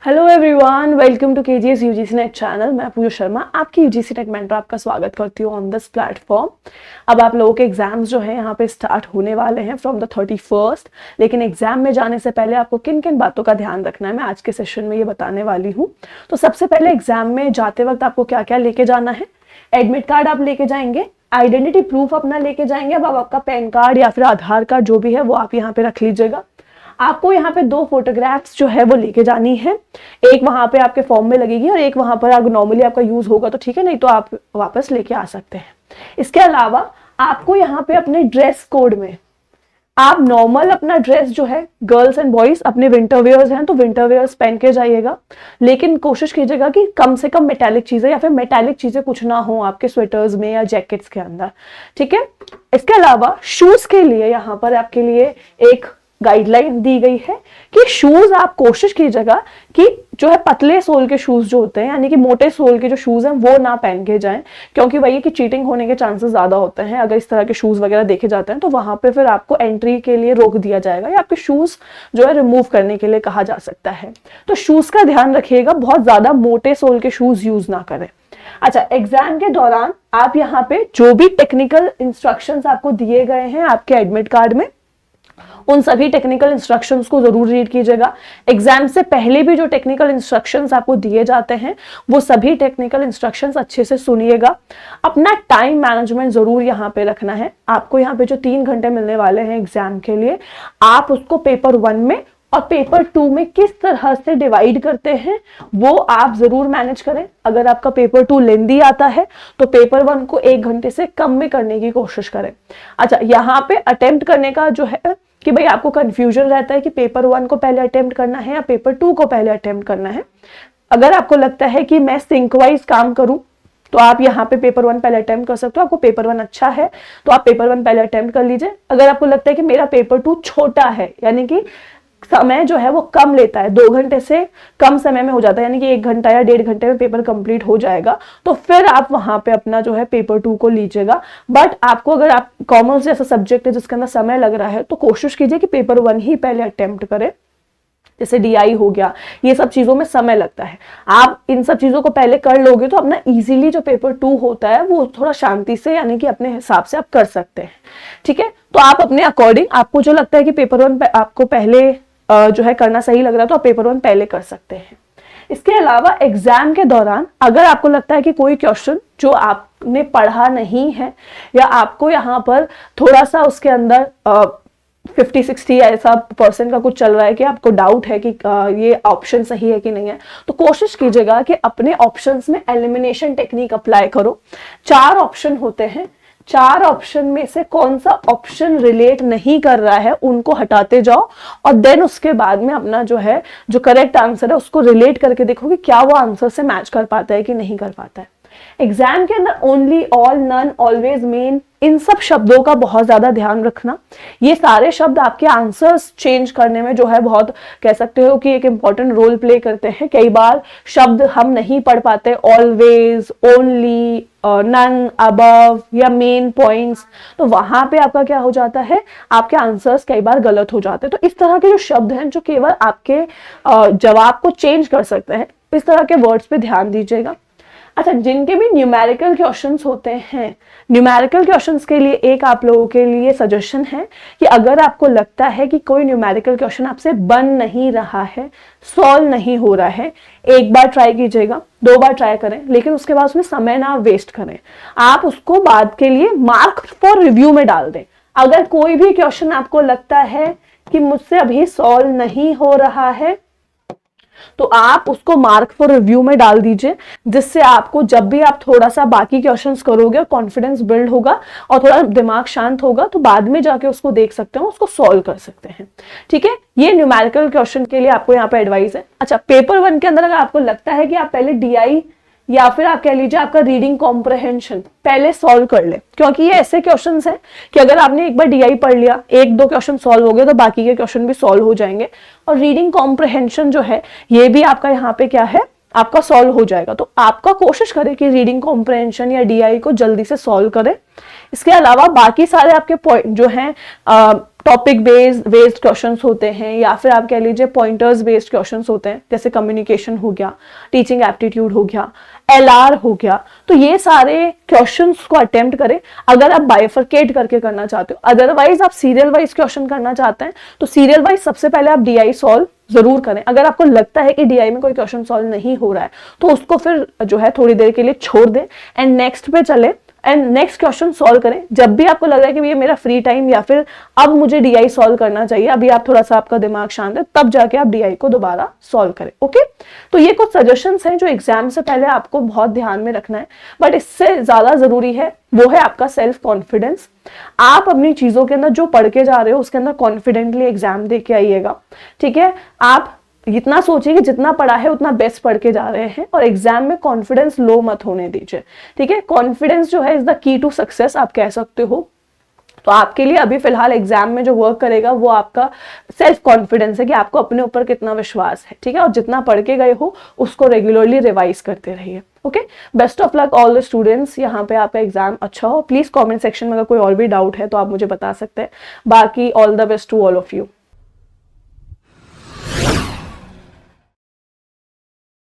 Hello everyone, welcome to KGS UGC NET channel. मैं पूजा शर्मा, आपकी UGC net mentor, आपका स्वागत करती हूँ ऑन दिस प्लेटफॉर्म। अब आप लोगों के एग्जाम्स जो है यहाँ पे स्टार्ट होने वाले हैं फ्रॉम द 31st। लेकिन एग्जाम में जाने से पहले आपको किन किन बातों का ध्यान रखना है, मैं आज के सेशन में ये बताने वाली हूँ। तो सबसे पहले एग्जाम में जाते वक्त आपको क्या क्या लेके जाना है। एडमिट कार्ड आप लेके जाएंगे, आइडेंटिटी प्रूफ अपना लेके जाएंगे। अब आपका पैन कार्ड या फिर आधार कार्ड जो भी है वो आप यहाँ पे रख लीजिएगा। आपको यहाँ पे 2 फोटोग्राफ्स जो है वो लेके जानी है। एक वहां पे आपके फॉर्म में लगेगी और एक वहां पर अगर नॉर्मली आपका यूज होगा तो ठीक है, नहीं तो आप वापस लेके आ सकते हैं। इसके अलावा आपको यहाँ पे अपने ड्रेस कोड में आप नॉर्मल अपना ड्रेस जो है, गर्ल्स एंड बॉयज अपने विंटर वेयर्स हैं तो विंटर वेयर्स पहन के जाइएगा। लेकिन कोशिश कीजिएगा कि कम से कम मेटालिक चीजें या फिर मेटालिक चीजें कुछ ना हो आपके स्वेटर्स में या जैकेट्स के अंदर, ठीक है। इसके अलावा शूज के लिए यहाँ पर आपके लिए एक गाइडलाइन दी गई है कि शूज आप कोशिश कीजिएगा कि जो है पतले सोल के शूज जो होते हैं, यानी कि मोटे सोल के जो शूज हैं वो ना पहन के जाएं, क्योंकि वही कि चीटिंग होने के चांसेस ज्यादा होते हैं। अगर इस तरह के शूज वगैरह देखे जाते हैं तो वहां पे फिर आपको एंट्री के लिए रोक दिया जाएगा या आपके शूज जो है रिमूव करने के लिए कहा जा सकता है। तो शूज का ध्यान रखिएगा, बहुत ज्यादा मोटे सोल के शूज यूज ना करें। अच्छा, एग्जाम के दौरान आप यहाँ पे जो भी टेक्निकल इंस्ट्रक्शंस आपको दिए गए हैं आपके एडमिट कार्ड में, उन सभी टेक्निकल इंस्ट्रक्शंस को जरूर रीड कीजिएगा। एग्जाम से पहले भी जो टेक्निकल इंस्ट्रक्शंस आपको दिए जाते हैं वो सभी टेक्निकल इंस्ट्रक्शंस अच्छे से सुनिएगा। अपना टाइम मैनेजमेंट जरूर यहाँ पे रखना है। आपको यहाँ पे जो 3 घंटे मिलने वाले हैं एग्जाम के लिए, आप उसको पेपर 1 में और पेपर 2 में किस तरह से डिवाइड करते हैं वो आप जरूर मैनेज करें। अगर आपका पेपर 2 लेंदी आता है तो पेपर 1 को 1 घंटे से कम में करने की कोशिश करें। अच्छा, यहाँ पे अटेम्प्ट करने का जो है कि भाई आपको कंफ्यूजन रहता है कि पेपर 1 को पहले अटेम्प्ट करना है या पेपर 2 को पहले अटेम्प्ट करना है। अगर आपको लगता है कि मैं सिंक वाइज काम करूं तो आप यहाँ पे पेपर 1 पहले अटेम्प्ट कर सकते हो। आपको पेपर 1 अच्छा है तो आप पेपर 1 पहले अटेम्प्ट कर लीजिए। अगर आपको लगता है कि मेरा पेपर 2 छोटा है, यानी कि समय जो है वो कम लेता है, 2 घंटे से कम समय में हो जाता है, यानी कि 1 घंटा या 1.5 घंटे में पेपर कंप्लीट हो जाएगा, तो फिर आप वहां पे अपना जो है पेपर 2 को लीजिएगा। बट आपको अगर आप कॉमर्स जैसा सब्जेक्ट है जिसके अंदर समय लग रहा है तो कोशिश कीजिए कि पेपर 1 ही पहले अटेम्प्ट करें। जैसे डीआई हो गया, ये सब चीजों में समय लगता है। आप इन सब चीजों को पहले कर लोगे तो अपना इजीली जो पेपर 2 होता है वो थोड़ा शांति से, यानी कि अपने हिसाब से आप कर सकते हैं, ठीक है। तो आप अपने अकॉर्डिंग, आपको जो लगता है कि पेपर 1 आपको पहले जो है करना सही लग रहा है तो आप पेपर 1 पहले कर सकते हैं। इसके अलावा एग्जाम के दौरान अगर आपको लगता है कि कोई क्वेश्चन जो आपने पढ़ा नहीं है या आपको यहाँ पर थोड़ा सा उसके अंदर 50-60 ऐसा % का कुछ चल रहा है कि आपको डाउट है कि ये ऑप्शन सही है कि नहीं है, तो कोशिश कीजिएगा कि अपने ऑप्शंस में एलिमिनेशन टेक्निक अप्लाई करो। 4 ऑप्शन होते हैं, 4 ऑप्शन में से कौन सा ऑप्शन रिलेट नहीं कर रहा है उनको हटाते जाओ और देन उसके बाद में अपना जो है जो करेक्ट आंसर है उसको रिलेट करके देखो कि क्या वो आंसर से मैच कर पाता है कि नहीं कर पाता है। एग्जाम के अंदर only, all, none, always, main, इन सब शब्दों का बहुत ज्यादा ध्यान रखना। ये सारे शब्द आपके आंसर्स चेंज करने में जो है बहुत, कह सकते हो कि एक इंपॉर्टेंट रोल प्ले करते हैं। कई बार शब्द हम नहीं पढ़ पाते, ऑलवेज, ओनली, नन, अबव या मेन पॉइंट्स, तो वहां पे आपका क्या हो जाता है, आपके आंसर्स कई बार गलत हो जाते हैं। तो इस तरह के जो शब्द हैं जो केवल आपके जवाब को चेंज कर सकते हैं, इस तरह के वर्ड्स पे ध्यान दीजिएगा। अच्छा, जिनके भी न्यूमेरिकल क्वेश्चंस होते हैं, न्यूमेरिकल क्वेश्चंस के लिए एक आप लोगों के लिए सजेशन है कि अगर आपको लगता है कि कोई न्यूमेरिकल क्वेश्चन आपसे बन नहीं रहा है, सॉल्व नहीं हो रहा है, एक बार ट्राई कीजिएगा, 2 बार ट्राई करें, लेकिन उसके बाद उसमें समय ना वेस्ट करें। आप उसको बाद के लिए मार्क फॉर रिव्यू में डाल दें। अगर कोई भी क्वेश्चन आपको लगता है कि मुझसे अभी सॉल्व नहीं हो रहा है तो आप उसको मार्क फॉर रिव्यू में डाल दीजिए, जिससे आपको जब भी आप थोड़ा सा बाकी क्वेश्चंस करोगे कॉन्फिडेंस बिल्ड होगा और थोड़ा दिमाग शांत होगा, तो बाद में जाके उसको देख सकते हो, उसको सॉल्व कर सकते हैं, ठीक है। ये न्यूमेरिकल क्वेश्चन के लिए आपको यहाँ पे एडवाइस है। अच्छा, पेपर 1 के अंदर अगर आपको लगता है कि आप पहले डीआई या फिर आप कह लीजिए आपका रीडिंग कॉम्प्रहेंशन पहले सॉल्व कर ले, क्योंकि ये ऐसे क्वेश्चंस हैं कि अगर आपने एक बार डीआई पढ़ लिया, 1-2 क्वेश्चन सॉल्व हो गए तो बाकी के क्वेश्चन भी सॉल्व हो जाएंगे। और रीडिंग कॉम्प्रहेंशन जो है ये भी आपका यहाँ पे क्या है, आपका सॉल्व हो जाएगा। तो आपका कोशिश करें कि रीडिंग कॉम्प्रहेंशन या डीआई को जल्दी से सॉल्व करें। इसके अलावा बाकी सारे आपके पॉइंट जो हैं टॉपिक बेस्ड क्वेश्चंस होते हैं, या फिर आप कह लीजिए पॉइंटर्स बेस्ड क्वेश्चंस होते हैं, जैसे कम्युनिकेशन हो गया, टीचिंग एप्टीट्यूड हो गया, एलआर हो गया। तो ये सारे क्वेश्चंस को अटेम्प्ट करें अगर आप बाइफरकेट करके करना चाहते हो। अदरवाइज आप सीरियल वाइज क्वेश्चन करना चाहते हैं तो सीरियल वाइज सबसे पहले आप डीआई सॉल्व जरूर करें। अगर आपको लगता है कि डीआई में कोई क्वेश्चन सॉल्व नहीं हो रहा है तो उसको फिर जो है थोड़ी देर के लिए छोड़ दें एंड नेक्स्ट पे चले एंड नेक्स्ट क्वेश्चन सॉल्व करें। जब भी आपको लग रहा है कि ये मेरा फ्री टाइम या फिर अब मुझे डीआई सॉल्व करना चाहिए, अभी आप थोड़ा सा आपका दिमाग शांत है, तब जाके आप डीआई को दोबारा सॉल्व करें। ओके, तो ये कुछ सजेशंस हैं जो एग्जाम से पहले आपको बहुत ध्यान में रखना है। बट इससे ज्यादा जरूरी है वो है आपका सेल्फ कॉन्फिडेंस। आप अपनी चीजों के अंदर जो पढ़ के जा रहे हो उसके अंदर कॉन्फिडेंटली एग्जाम दे के आइएगा। ठीक है, आप इतना सोचिए कि जितना पढ़ा है उतना बेस्ट पढ़ के जा रहे हैं और एग्जाम में कॉन्फिडेंस लो मत होने दीजिए। ठीक है, कॉन्फिडेंस जो है is the key to success, आप कह सकते हो। तो आपके लिए अभी फिलहाल एग्जाम में जो वर्क करेगा वो आपका सेल्फ कॉन्फिडेंस है कि आपको अपने ऊपर कितना विश्वास है। ठीक है, और जितना पढ़ के गए हो उसको रेगुलरली रिवाइज करते रहिए। Okay, best of luck all the students. यहाँ पे आपका एग्जाम अच्छा हो। प्लीज कमेंट सेक्शन में अगर कोई और भी डाउट है तो आप मुझे बता सकते हैं। बाकी all the best to all of you.